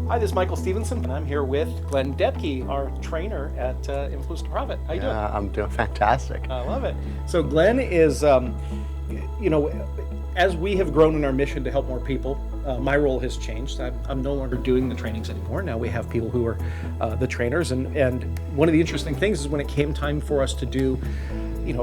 Hi, this is Michael Stevenson, and I'm here with Glen Depke, our trainer at Influence to Profit. How you doing? I'm doing fantastic. I love it. So Glen is, as we have grown in our mission to help more people, my role has changed. I'm no longer doing the trainings anymore. Now we have people who are the trainers, and one of the interesting things is when it came time for us to do,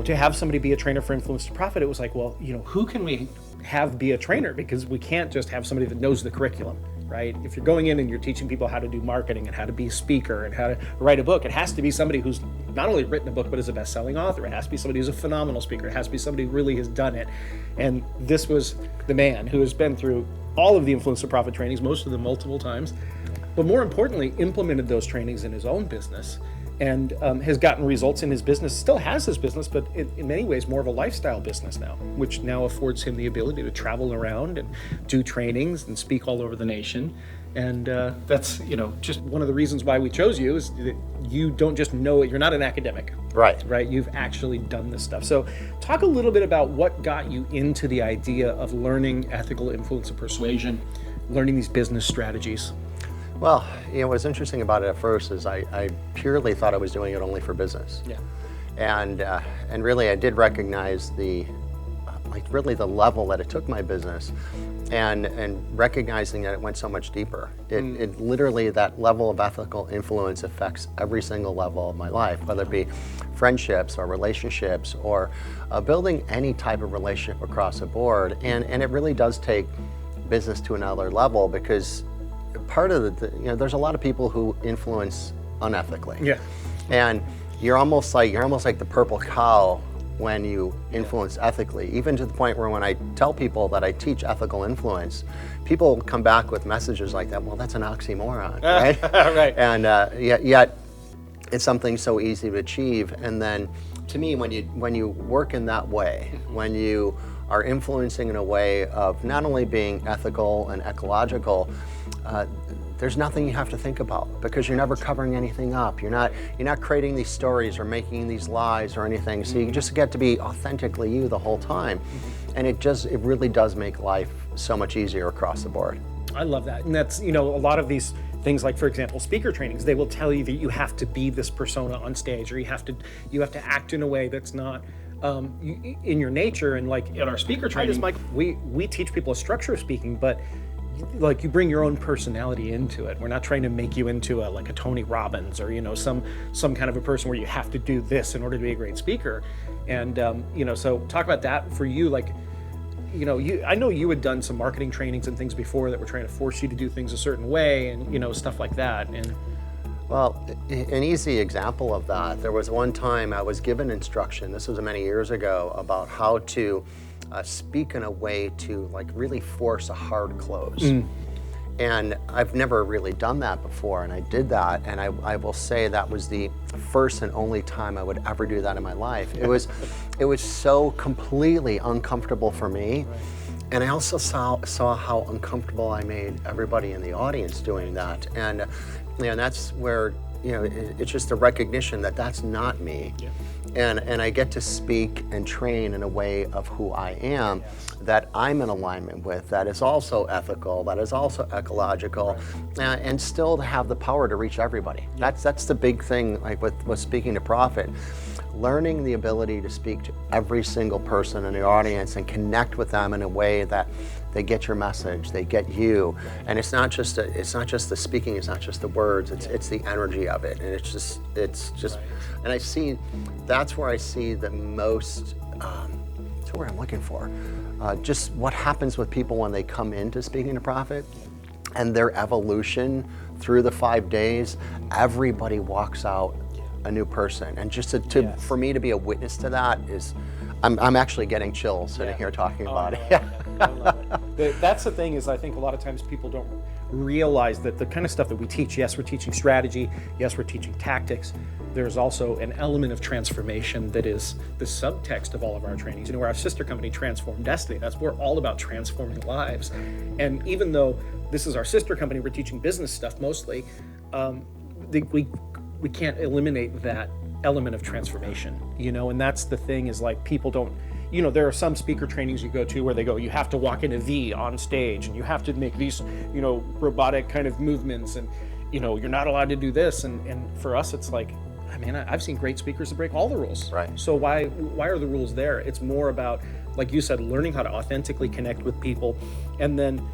to have somebody be a trainer for Influence to Profit, it was like, well, who can we have be a trainer? Because we can't just have somebody that knows the curriculum. Right? If you're going in and you're teaching people how to do marketing and how to be a speaker and how to write a book, it has to be somebody who's not only written a book, but is a best-selling author. It has to be somebody who's a phenomenal speaker. It has to be somebody who really has done it. And this was the man who has been through all of the Influence to Profit trainings, most of them multiple times, but more importantly, implemented those trainings in his own business and has gotten results in his business, still has his business, but in many ways more of a lifestyle business now, which now affords him the ability to travel around and do trainings and speak all over the nation. And that's, just one of the reasons why we chose you is that you don't just know it, you're not an academic. Right. You've actually done this stuff. So talk a little bit about what got you into the idea of learning ethical influence and persuasion, learning these business strategies. Well, what's interesting about it at first is I purely thought I was doing it only for business. Yeah. And really I did recognize the level that it took my business and recognizing that it went so much deeper. It literally, that level of ethical influence affects every single level of my life, whether it be friendships or relationships or building any type of relationship across the board. And it really does take business to another level because part of there's a lot of people who influence unethically. Yeah. And you're almost like the purple cow when you influence ethically, even to the point where when I tell people that I teach ethical influence, people come back with messages like that, well, that's an oxymoron, right? Right. And yet it's something so easy to achieve. And then to me, when you work in that way, when you are influencing in a way of not only being ethical and ecological, there's nothing you have to think about because you're never covering anything up. You're not creating these stories or making these lies or anything. So you just get to be authentically you the whole time. And it really does make life so much easier across the board. I love that. And that's, a lot of these things like, for example, speaker trainings, they will tell you that you have to be this persona on stage or you have to act in a way that's not in your nature. And like at our speaker trainings, Mike, we teach people a structure of speaking, but like you bring your own personality into it. We're not trying to make you into a Tony Robbins or some kind of a person where you have to do this in order to be a great speaker. And so talk about that for you. I know you had done some marketing trainings and things before that were trying to force you to do things a certain way and stuff like that. And well, an easy example of that, there was one time I was given instruction, this was many years ago, about how to speak in a way to really force a hard close. And I've never really done that before, and I did that, and I will say that was the first and only time I would ever do that in my life. It was so completely uncomfortable for me. Right. And I also saw how uncomfortable I made everybody in the audience doing that. And that's where it's just a recognition that that's not me. Yeah. And I get to speak and train in a way of who I am, that I'm in alignment with, that is also ethical, that is also ecological, and still to have the power to reach everybody. Yeah. That's the big thing, with speaking to profit. Learning the ability to speak to every single person in the audience and connect with them in a way that they get your message, they get you, and it's not just the speaking, it's not just the words, it's the energy of it, and it's just, and that's where I see the most. That's where I'm looking for. Just what happens with people when they come into Speaking to Profit, and their evolution through the 5 days. Everybody walks out a new person, and just for me to be a witness to that is, I'm actually getting chills sitting here talking about it. I love it. That's the thing is, I think a lot of times people don't realize that the kind of stuff that we teach, yes, we're teaching strategy, yes, we're teaching tactics, there's also an element of transformation that is the subtext of all of our trainings. We're our sister company, Transform Destiny. We're all about transforming lives. And even though this is our sister company, we're teaching business stuff mostly, we can't eliminate that element of transformation, and that's the thing is people don't, there are some speaker trainings you go to where they go, you have to walk in a V on stage and you have to make these, robotic kind of movements, and, you're not allowed to do this. And for us, it's like, I mean, I've seen great speakers that break all the rules. Right. So why are the rules there? It's more about, like you said, learning how to authentically connect with people. And then,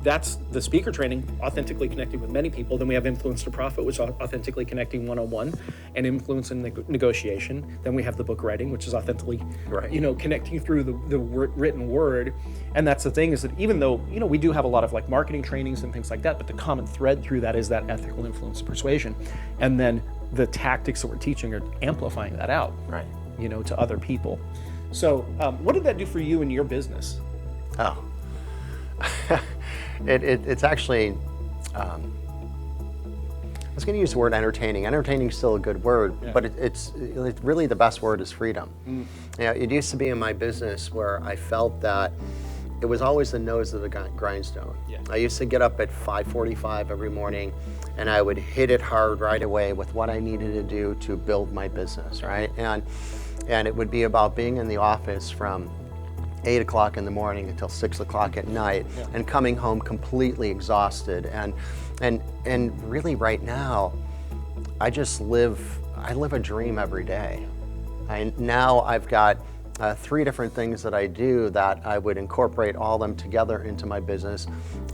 that's the speaker training, authentically connecting with many people. Then we have Influence to Profit, which is authentically connecting one-on-one and influence and negotiation. Then we have the book writing, which is authentically, connecting through the written word. And that's the thing, is that even though, we do have a lot of like marketing trainings and things like that, but the common thread through that is that ethical influence and persuasion. And then the tactics that we're teaching are amplifying that out, Right. To other people. So what did that do for you in your business? Oh, it's actually, I was going to use the word entertaining. Entertaining is still a good word, but it's really the best word is freedom. It used to be in my business where I felt that it was always the nose of the grindstone. I used to get up at 5:45 every morning, and I would hit it hard right away with what I needed to do to build my business, right? And it would be about being in the office from 8 o'clock in the morning until 6 o'clock at night, and coming home completely exhausted. And really right now, I live a dream every day. Now I've got 3 different things that I do that I would incorporate all them together into my business.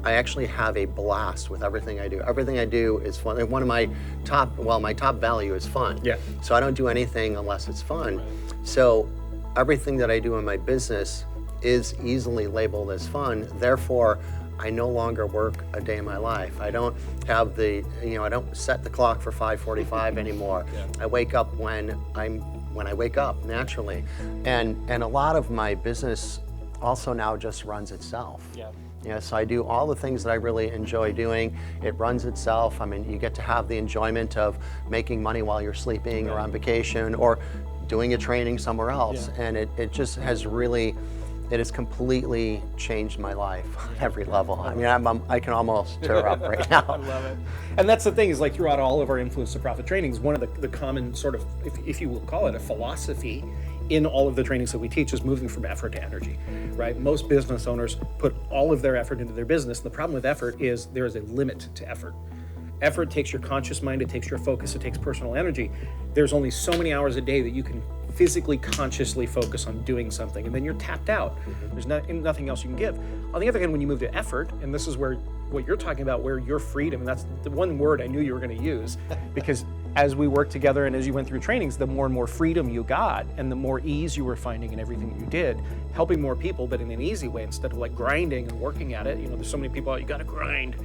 I actually have a blast with everything I do. Everything I do is fun. And one of my top value is fun. So I don't do anything unless it's fun. So everything that I do in my business is easily labeled as fun. Therefore, I no longer work a day in my life. I don't have I don't set the clock for 5:45 anymore. I wake up when I wake up naturally. And a lot of my business also now just runs itself. So I do all the things that I really enjoy doing. It runs itself. I mean, you get to have the enjoyment of making money while you're sleeping or on vacation or doing a training somewhere else. And it just has really, it has completely changed my life on every level. I mean, I can almost tear up right now. I love it. And that's the thing, is like throughout all of our Influence to Profit trainings, one of the common sort of, if you will call it a philosophy in all of the trainings that we teach, is moving from effort to energy, right? Most business owners put all of their effort into their business. And the problem with effort is there is a limit to effort. Effort takes your conscious mind, it takes your focus, it takes personal energy. There's only so many hours a day that you can physically, consciously focus on doing something, and then you're tapped out. There's nothing else you can give. On the other hand, when you move to effort, and this is where what you're talking about, where your freedom, and that's the one word I knew you were going to use, because as we worked together and as you went through trainings, the more and more freedom you got, and the more ease you were finding in everything that you did, helping more people, but in an easy way, instead of like grinding and working at it. There's so many people out, you got to grind.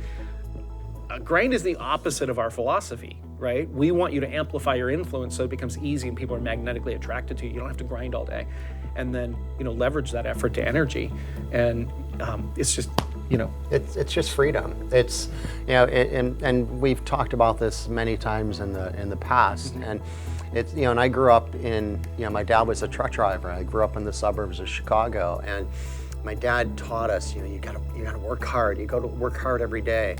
Grind is the opposite of our philosophy, right? We want you to amplify your influence so it becomes easy and people are magnetically attracted to you. You don't have to grind all day. And then, leverage that effort to energy. And it's just, It's just freedom. It's, and we've talked about this many times in the past. And it's, and I grew up in, my dad was a truck driver. I grew up in the suburbs of Chicago, and my dad taught us, you gotta work hard. You go to work hard every day.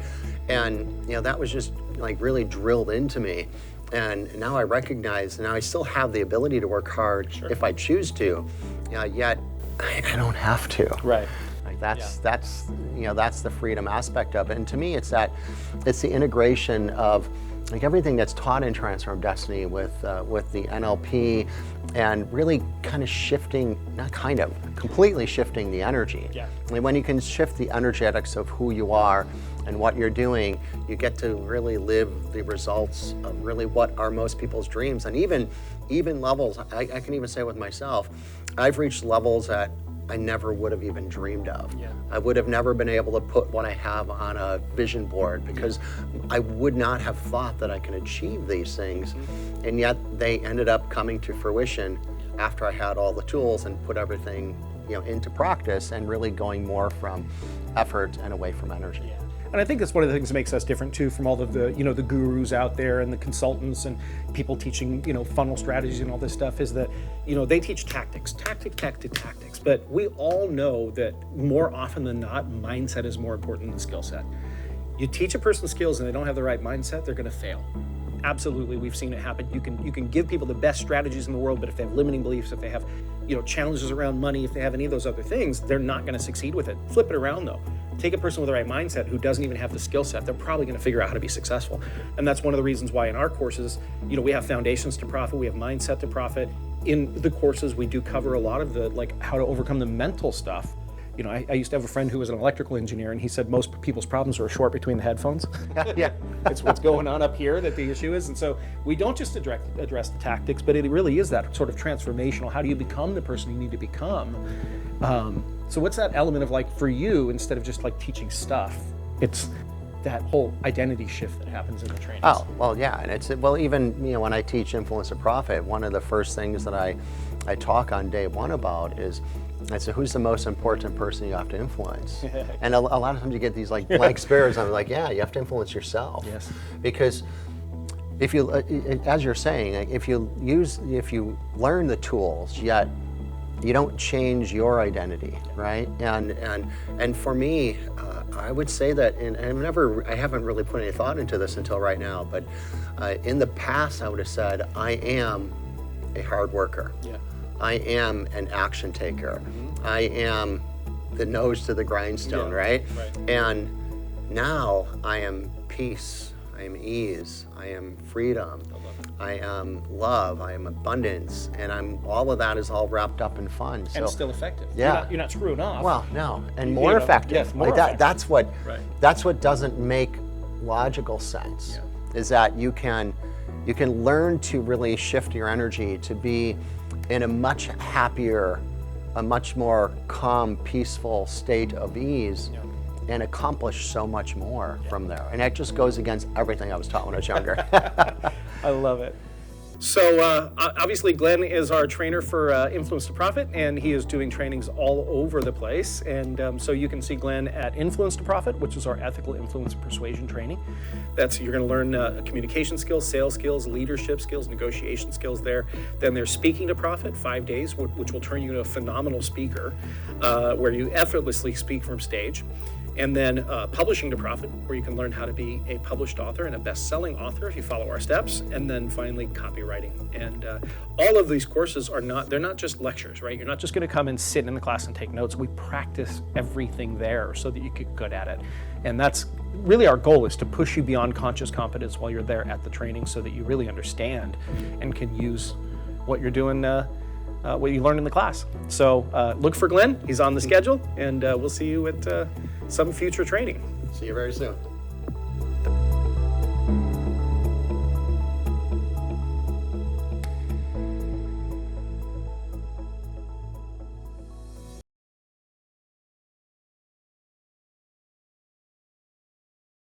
And, that was just like really drilled into me. And now I recognize, now I still have the ability to work hard if I choose to, yet I don't have to. Right. Like that's the freedom aspect of it. And to me, it's the integration of like everything that's taught in Transform Destiny with the NLP, and really kind of shifting, completely shifting the energy. And when you can shift the energetics of who you are and what you're doing, you get to really live the results of really what are most people's dreams. And even levels, I can even say with myself, I've reached levels that I never would have even dreamed of. I would have never been able to put what I have on a vision board, because I would not have thought that I can achieve these things. And yet they ended up coming to fruition after I had all the tools and put everything into practice, and really going more from effort and away from energy. And I think that's one of the things that makes us different too from all of the, the gurus out there and the consultants and people teaching, funnel strategies and all this stuff, is that, they teach tactics. But we all know that more often than not, mindset is more important than skill set. You teach a person skills and they don't have the right mindset, they're going to fail. Absolutely, we've seen it happen. You can give people the best strategies in the world, but if they have limiting beliefs, if they have challenges around money, if they have any of those other things, they're not going to succeed with it. Flip it around though. Take a person with the right mindset who doesn't even have the skill set, they're probably going to figure out how to be successful. And that's one of the reasons why in our courses, we have foundations to profit, we have mindset to profit. In the courses, we do cover a lot of the, like, how to overcome the mental stuff. I used to have a friend who was an electrical engineer, and he said most people's problems are short between the headphones. Yeah. It's what's going on up here that the issue is. And so we don't just address the tactics, but it really is that sort of transformational. How do you become the person you need to become? So what's that element of, like, for you, instead of just like teaching stuff, it's that whole identity shift that happens in the trainings. Oh, well, yeah, and even when I teach Influence to Profit, one of the first things that I talk on day one about is, I say, who's the most important person you have to influence? And a lot of times you get these like blank stares. I'm like, yeah, you have to influence yourself. Yes. Because if you, as you're saying, if you learn the tools, yet you don't change your identity, right? And for me, I would say that, and I haven't really put any thought into this until right now, but in the past I would have said, I am a hard worker. Yeah. I am an action taker. I am the nose to the grindstone, right? And now I am peace, I am ease, I am freedom, I am love, I am abundance, and all of that is all wrapped up in fun. And still effective. Yeah. You're not screwing off. Well, no, and more effective. Yes, more like effective. That's what doesn't make logical sense. Yeah. Is that you can learn to really shift your energy to be in a much happier, a much more calm, peaceful state of ease, and accomplish so much more from there. And that just goes against everything I was taught when I was younger. I love it. So obviously Glen is our trainer for Influence to Profit, and he is doing trainings all over the place. And so you can see Glen at Influence to Profit, which is our ethical influence and persuasion training. You're going to learn communication skills, sales skills, leadership skills, negotiation skills there. Then there's Speaking to Profit, 5 days, which will turn you into a phenomenal speaker, where you effortlessly speak from stage. And then Publishing to Profit, where you can learn how to be a published author and a best-selling author if you follow our steps. And then finally, Copywriting. And all of these courses they're not just lectures, right? You're not just going to come and sit in the class and take notes. We practice everything there so that you get good at it. And that's really our goal, is to push you beyond conscious competence while you're there at the training, so that you really understand and can use what you're doing, what you learned in the class. So look for Glen. He's on the schedule, and we'll see you at some future training. See you very soon.